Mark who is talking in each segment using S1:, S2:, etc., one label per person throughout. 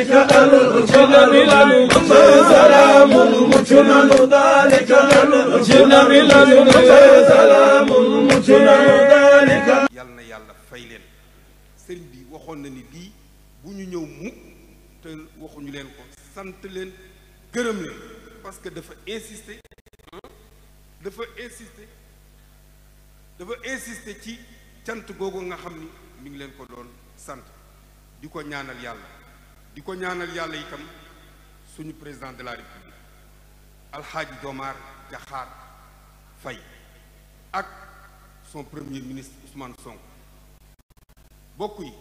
S1: ذلك الجنة ملل سلام مجنن ذلك الجنة ملل سلام مجنن ذلك.
S2: yal na yàlla fay leen sëriñ bi waxoon na ni lii bu ñu ñëw mukk te waxuñu leen ko sant leen gërëm leen parce que dafa insister ci cant googu nga xam ni mi ngi leen ko doon sant di ko ñaanal yàlla itam suñu président de la république alxaaji Diomaye Diakhar Faye ak son premier ministre Ousmane Sonko. bokk yi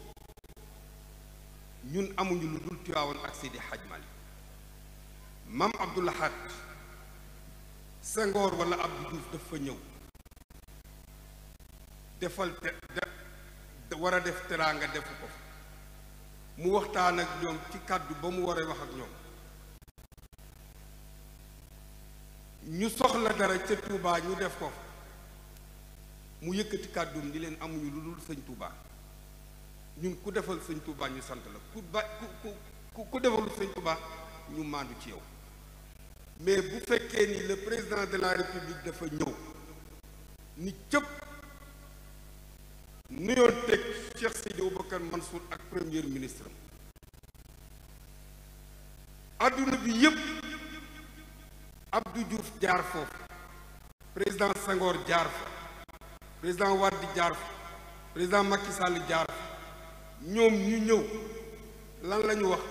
S2: ñun amuñu lu dul Tiwaawan ak Seydi Hadj Malick Mame Abdou Lahad Senghor wala Abdou Diouf dafa ñëw war a def teraanga defu ko mu waxtaan ak ñoom ci kàddu ba mu waree wax ak ñoom ñu soxla dara ca Touba ñu def ko mu yëkkati kàddum ni leen amuñu lu dul sëñ Touba ñun ku defal sëñ Touba ñu sant la ku defalul sëñ Touba ñu maandu ci yow mais bu fekkee ni le président de la république dafa ñëw ni cëpp nuyoon teg Cheikh Seydi Aboubacar Mansour ak premier ministre adduna bi yépp Abdou Diouf jaar foofu président Senghor jaar fa président Wade jaar fa président Macky Sall jaar fa ñoom ñu ñëw lan la ñu wax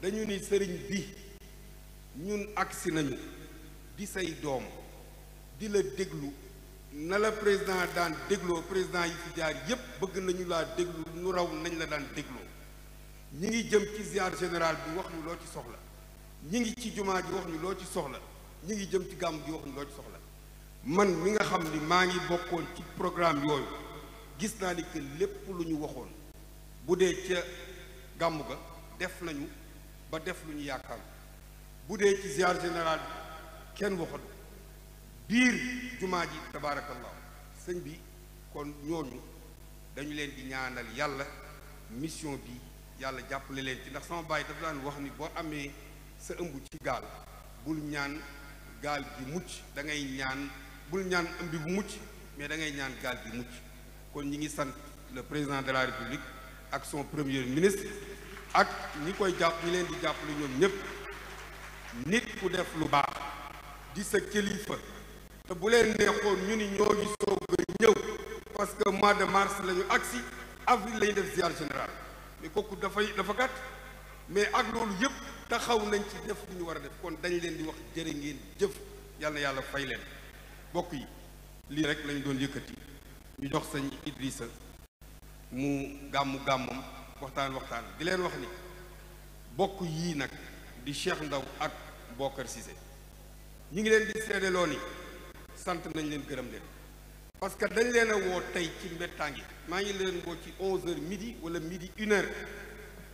S2: dañu ni sëriñ bi ñun agsi nañu di say doom di la déglu na la président daan dégloo président yi fi jaar yépp bëgg nañu laa déglu nu raw nañ la daan dégloo ñi ngi jëm ci ziar général bi wax ñu loo ci soxla ñi ngi ci jumaa ji wax ñu loo ci soxla ñi ngi jëm ci gàmm ji wax ñu loo ci soxla man mi nga xam ni maa ngi bokkoon ci programme yooyu gis naa ni que lépp lu ñu waxoon bu dee ca gàmm ga def nañu ba def lu ñu yaakaar bu dee ci ziar général bi kenn waxoon biir jumaa ji tabaarakallahu sëñ bi kon ñooñu dañu leen di ñaanal yàlla mission bi yàlla jàppale leen ci ndax sama baay dafa daan wax ni boo amee sa ëmb ci gaal bul ñaan gaal gi mucc da ngay ñaan bul ñaan ëmb bu mucc mais da ngay ñaan gaal gi mucc kon ñi ngi sant le président de la république ak son premier ministre ak ñi koy jàpp ñi leen di jàppale ñoom ñépp nit ku def lu baax di sa kilifa te bu leen neexoon ñu ni ñoo ngi soog a ñëw parce que mois de mars la ñu agsi avril la ñu def ziar général mais kooku dafa gàtt mais ak loolu yëpp taxaw nañ ci def lu ñu war a def kon dañ leen di wax jërë ngeen jëf yal na yàlla fay leen bokk yi lii rek lañu doon yëkkati ñu jox sëñ Idrissa mu gàmmam waxtaan di leen wax ni bokk yii nag di Cheikh Ndaw ak Bokar Cissé ñi ngi leen di seedeloo ni sant nañ leen gërëm leen parce que dañ leen a woo tey ci mbettaangi maa ngi leen woo ci 11h midi wala midi 1h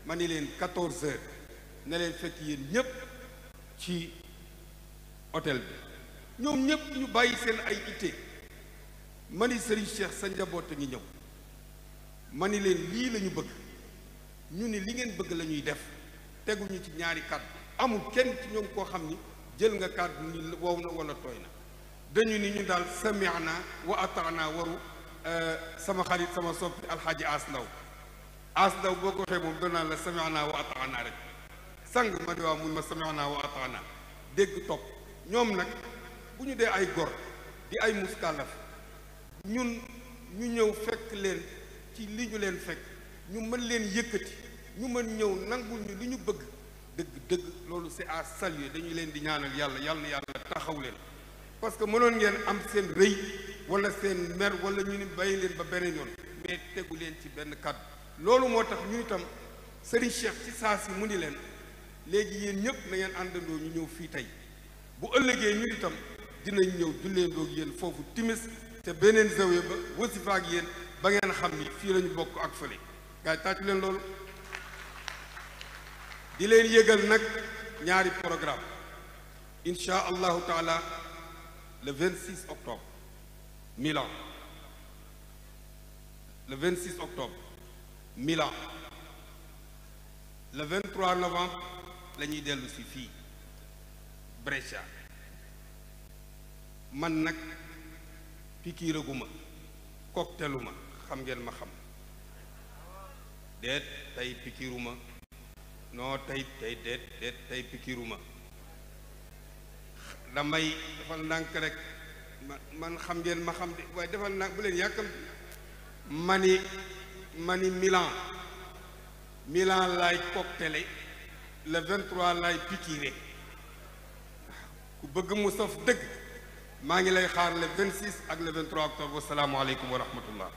S2: ma ni leen 14h ne leen fekk yéen ñépp ci hôtel bi ñoom ñépp ñu bàyyi seen ay itte ma ni Serigne Cheikh sa njaboot a ngi ñëw ma ni leen lii la ñu bëgg ñu ni li ngeen bëgg la ñuy def teguñu ci ñaari kàddu amul kenn ci ñoom koo xam ni jël nga kàddu ni wow na wala tooy na dañu ni ñu daal sami'na wa ata'na waru sama xarit sama soppi alxaaji As Ndaw boo ko waxee moom danaan la sami'na wa ata'na rek sang ma di waaw mun ma sami'na wa ata'na dégg topp ñoom nag bu ñu dee ay gor di ay muskàllaf ñun ñu ñëw fekk leen ci li ñu leen fekk ñu mën leen yëkkati ñu mën ñëw nangul ñu li ñu bëgg dëgg loolu c'est à saluer dañu leen di ñaanal yàlla na yàlla taxaw leen parce que mënoon ngeen am seen rëy wala seen mer wala ñu ni bàyyi leen ba beneen yoon mais tegu leen ci benn kàddu loolu moo tax ñu itam Serigne Cheikh ci saa si mu ni leen léegi yéen ñëpp na ngeen àndandoo ñu ñëw fii tey bu ëllëgee ñu itam dinañ ñëw julleendoo ak yéen foofu timis te beneen zawiya ba wasifa ak yéen ba ngeen xam ni fii lañu bokk ak fële gaa yi tàccu leen loolu di leen yëgal nag ñaari programme insha allahu taala le 26 octobre Milan le 26 octobre Milan le 23 novembre la ñuy dellu si fii Brescia man nag pikiiraguma cocktailuma xam ngeen ma xam déet tey pikiiruma non tey pikiiruma damay defal ndànk rek man xam ngeen ma xam de waaye defal ndànk bu leen yàkkam mani Milan laay cocktailé le 23 laay pikiire ku bëgg mu saf dëgg maa ngi lay xaar le 26 ak le 23 octobre wasalaamualeykum wa rahmatullah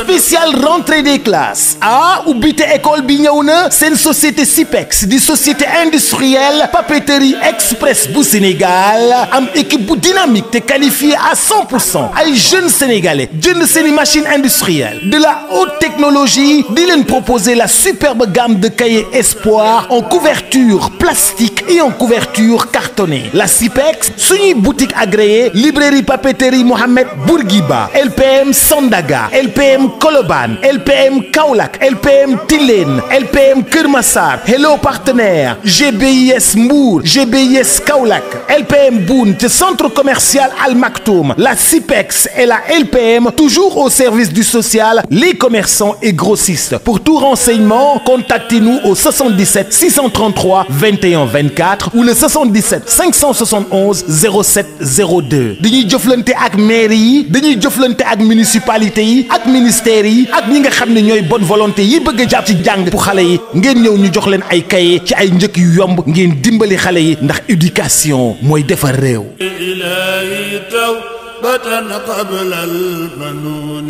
S3: spécial rentrée des classes ubbite école bi ñëw na seen société SIPEX di société industrielle papeterie express bu Sénégal am équipe bu dynamique te qualifiée à 100% ay jeunes sénégalais jënd seeni machine industrielle de la haute technologie di leen proposer la superbe gamme de cahiers Espoir en couverture plastique et en couverture cartonnée. La SIPEX suñuy boutique agréée librairie papeterie Mohamed Bourguiba LPM Sandaga LPM Colobane LPM Kaolack LPM Tilène LPM Keur Massar Hello Partenaire GBIS Mbour GBIS Kaolack LPM Boune te centre commercial Al Maktoum. La SIPEX et la LPM toujours au service du social, les commerçants et grossistes. Pour tout renseignement, contactez-nous au 77 633 21 24 ou le 77 571 07 02. dañuy jëflante ak mairie yi dañuy jëflante ak municipalité yi ak ministères yi ak ñi nga xam ne ñooy bonne volonté yi bëgg a jàpp ci jàng bu xale yi ngeen ñëw ñu jox leen ay cahier ci ay njëkk yu yomb ngeen dimbali xale yi ndax éducation mooy defar réew.
S1: قبل المنون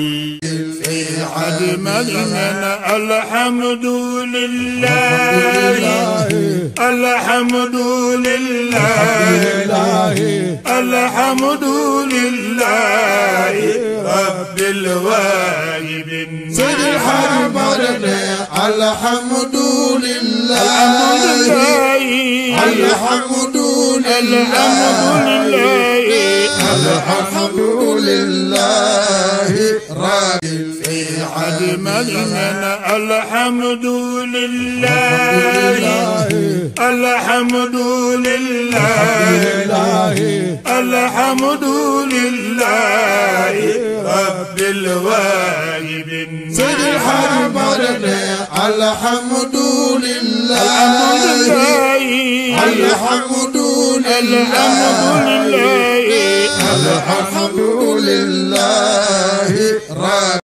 S1: في عدم الحمد لله الحمد لله الحمد لله رب الواجب سيد الحمد الحمد لله الحمد لله الحمد لله رب في عدم الحمد لله الحمد لله الحمد لله رب الواجب سيد الحمد الحمد لله الحمد لله الحمد لله